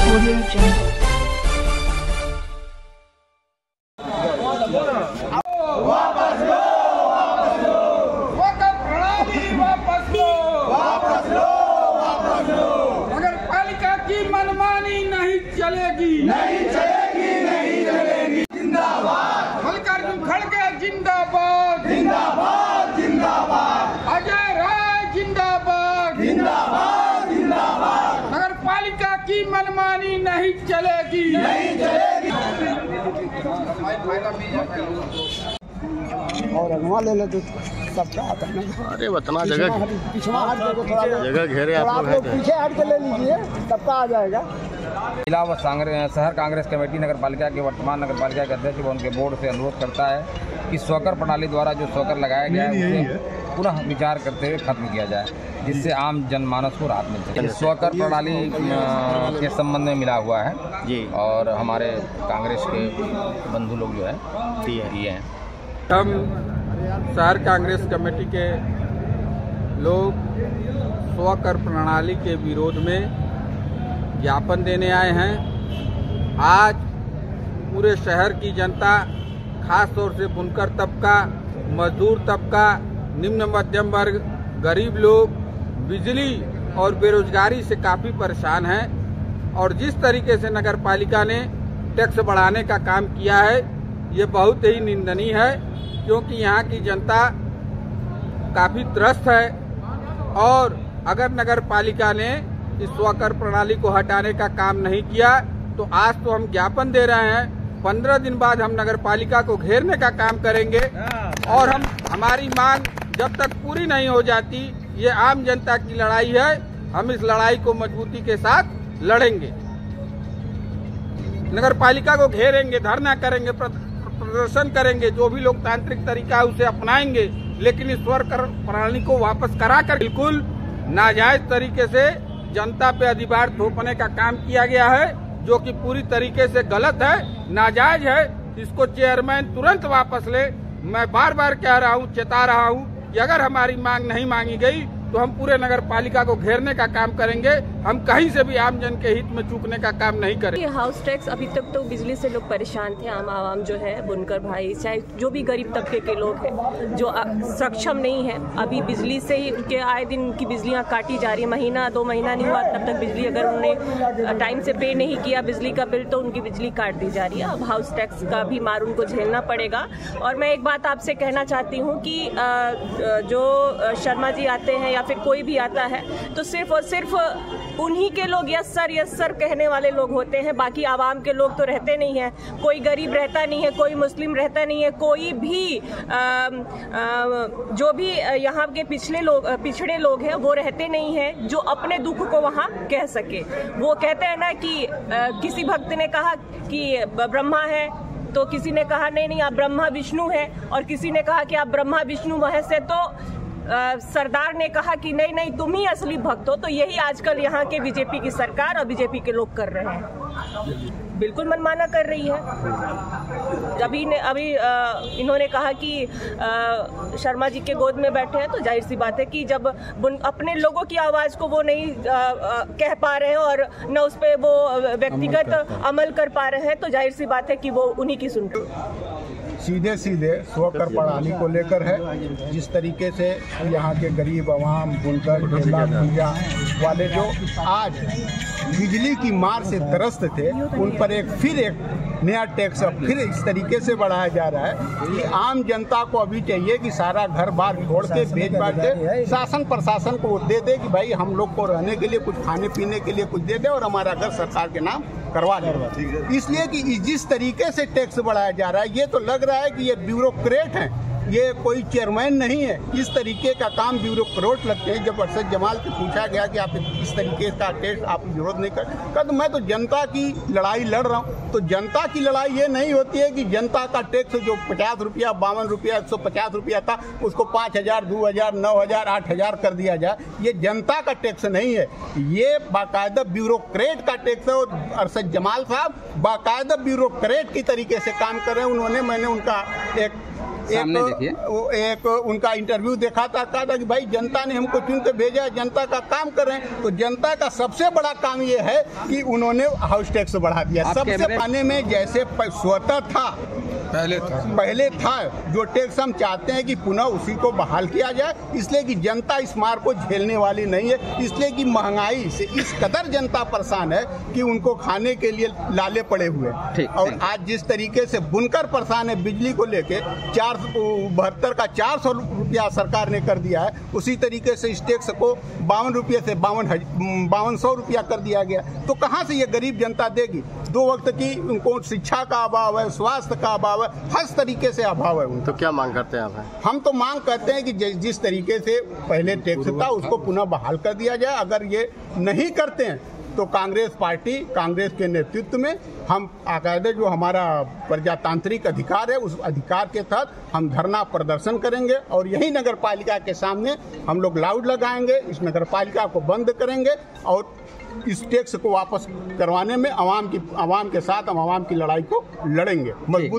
Audio Jungle. वापस लो, वापस लो, वक़्फ़ प्रणाली वापस लो, वापस लो, वापस लो। नगर पालिका की मनमानी नहीं चलेगी, नहीं चलेगी, नहीं चलेगी। जिंदाबाद, मल्लिकार्जुन खड़गे जिंदाबाद, जिंदाबाद, जिंदाबाद, अजय राय जिंदाबाद, जिंदाबाद, जिंदाबाद। नगर पालिका की मनमानी नहीं चलेगी, नहीं चलेगी। और अगवा ले लेते सबका आता है। अरे उतना जगह पिछवा हट के थोड़ा जगह घेरे आप लोग हैं तो। पीछे हट के ले लीजिए, सबका आ जाएगा। जिला व शहर कांग्रेस कमेटी नगर पालिका के वर्तमान नगर पालिका के अध्यक्ष व उनके बोर्ड से अनुरोध करता है कि स्वकर प्रणाली द्वारा जो स्वकर लगाया गया है उसे पुनः विचार करते हुए खत्म किया जाए, जिससे आम जनमानस को राहत मिल सके। स्वकर प्रणाली के संबंध में मिला हुआ है जी, और हमारे कांग्रेस के बंधु लोग जो है दिए हैं। हम शहर कांग्रेस कमेटी के लोग स्वकर प्रणाली के विरोध में ज्ञापन देने आए हैं। आज पूरे शहर की जनता, खास तौर से बुनकर तबका, मजदूर तबका, निम्न मध्यम वर्ग, गरीब लोग बिजली और बेरोजगारी से काफ़ी परेशान हैं। और जिस तरीके से नगर पालिका ने टैक्स बढ़ाने का काम किया है, ये बहुत ही निंदनीय है, क्योंकि यहाँ की जनता काफ़ी त्रस्त है। और अगर नगर पालिका ने इस स्वकर प्रणाली को हटाने का काम नहीं किया तो आज तो हम ज्ञापन दे रहे हैं, 15 दिन बाद हम नगर पालिका को घेरने का काम करेंगे। और हमारी मांग जब तक पूरी नहीं हो जाती, ये आम जनता की लड़ाई है, हम इस लड़ाई को मजबूती के साथ लड़ेंगे। नगर पालिका को घेरेंगे, धरना करेंगे, प्रदर्शन करेंगे, जो भी लोकतांत्रिक तरीका है उसे अपनाएंगे, लेकिन इस स्वकर प्रणाली को वापस कराकर बिल्कुल नाजायज तरीके से जनता पे अधिभार थोपने का काम किया गया है, जो कि पूरी तरीके से गलत है, नाजायज है। इसको चेयरमैन तुरंत वापस ले। मैं बार बार कह रहा हूँ, चेता रहा हूँ कि अगर हमारी मांग नहीं मांगी गई तो हम पूरे नगर पालिका को घेरने का काम करेंगे। हम कहीं से भी आम जन के हित में चूकने का काम नहीं करेंगे। हाउस टैक्स अभी तक तो बिजली से लोग परेशान थे, आम जो है, बुनकर भाई, चाहे जो भी गरीब तबके के लोग हैं जो सक्षम नहीं है, अभी बिजली से ही उनके आए दिन उनकी बिजलियां काटी जा रही है। महीना 2 महीना नहीं हुआ तब तक बिजली, अगर उन्होंने टाइम से पे नहीं किया बिजली का बिल तो उनकी बिजली काट दी जा रही है। अब हाउस टैक्स का भी मार उनको झेलना पड़ेगा। और मैं एक बात आपसे कहना चाहती हूँ कि जो शर्मा जी आते हैं या फिर कोई भी आता है तो सिर्फ और सिर्फ उन्हीं के लोग यस सर कहने वाले लोग होते हैं, बाकी आवाम के लोग तो रहते नहीं हैं। कोई गरीब रहता नहीं है, कोई मुस्लिम रहता नहीं है, कोई भी जो भी यहाँ के पिछड़े लोग हैं वो रहते नहीं हैं जो अपने दुख को वहाँ कह सके। वो कहते हैं ना कि किसी भक्त ने कहा कि ब्रह्मा है, तो किसी ने कहा नहीं आप ब्रह्मा विष्णु है, और किसी ने कहा कि आप ब्रह्मा विष्णु महेश है, तो सरदार ने कहा कि नहीं तुम ही असली भक्त हो। तो यही आजकल यहाँ के बीजेपी की सरकार और बीजेपी के लोग कर रहे हैं, बिल्कुल मनमाना कर रही है। अभी इन्होंने कहा कि शर्मा जी के गोद में बैठे हैं, तो जाहिर सी बात है कि जब अपने लोगों की आवाज़ को वो नहीं कह पा रहे हैं और न उस पर वो व्यक्तिगत अमल कर पा रहे हैं, तो जाहिर सी बात है कि वो उन्हीं की सुनते हैं। सीधे स्वकर प्रणाली को लेकर है। जिस तरीके से यहाँ के गरीब आवाम, बुनकर, ठेला पूजा वाले जो आज बिजली की मार से त्रस्त थे, उन पर फिर एक नया टैक्स फिर इस तरीके से बढ़ाया जा रहा है कि आम जनता को अभी चाहिए कि सारा घर बार छोड़ के बेच बाच के शासन प्रशासन को दे दे कि भाई हम लोग को रहने के लिए कुछ, खाने पीने के लिए कुछ दे दे और हमारा घर सरकार के नाम करवा दे। इसलिए कि जिस तरीके से टैक्स बढ़ाया जा रहा है, ये तो लग रहा है कि ये ब्यूरोक्रेट हैं, ये कोई चेयरमैन नहीं है। इस तरीके का काम ब्यूरोक्रेट लगते हैं। जब अरशद जमाल से पूछा गया कि आप इस तरीके का टैक्स आप विरोध नहीं कर, तो मैं तो जनता की लड़ाई लड़ रहा हूँ। तो जनता की लड़ाई ये नहीं होती है कि जनता का टैक्स जो 50 रुपया, 52 रुपया, 150 रुपया था, उसको 5000, 2000, 9000, 8000 कर दिया जाए। ये जनता का टैक्स नहीं है, ये बाकायदा ब्यूरोक्रेट का टैक्स है। और अरशद जमाल साहब बाकायदा ब्यूरोक्रेट की तरीके से काम कर रहे हैं। मैंने उनका एक सामने देखिए। एक उनका इंटरव्यू देखा था, कहा था कि भाई जनता ने हमको चुन के भेजा है, जनता का काम कर रहे हैं। तो जनता का सबसे बड़ा काम ये है कि उन्होंने हाउस टैक्स बढ़ा दिया। सबसे पाने में जैसे स्वतः था, पहले था जो टैक्स हम चाहते हैं कि पुनः उसी को बहाल किया जाए, इसलिए कि जनता इस मार को झेलने वाली नहीं है। इसलिए कि महंगाई से इस कदर जनता परेशान है कि उनको खाने के लिए लाले पड़े हुए हैं। और आज जिस तरीके से बुनकर परेशान है बिजली को लेके, 472 का 400 रुपया सरकार ने कर दिया है, उसी तरीके से इस टैक्स को 52 रुपये से 5200 रुपया कर दिया गया। तो कहाँ से ये गरीब जनता देगी? 2 वक्त की उनको शिक्षा का अभाव है, स्वास्थ्य का अभाव है, हर तरीके से अभाव है उनको। तो क्या मांग करते हैं आप? हम तो मांग करते हैं कि जिस तरीके से पहले टैक्स था उसको पुनः बहाल कर दिया जाए। अगर ये नहीं करते हैं तो कांग्रेस पार्टी, कांग्रेस के नेतृत्व में हम बाकायदे जो हमारा प्रजातांत्रिक अधिकार है उस अधिकार के तहत हम धरना प्रदर्शन करेंगे और यही नगर पालिका के सामने हम लोग लाउड लगाएंगे, इस नगर पालिका को बंद करेंगे और इस टैक्स को वापस करवाने में आवाम के साथ हम आवाम की लड़ाई को लड़ेंगे मजबूत।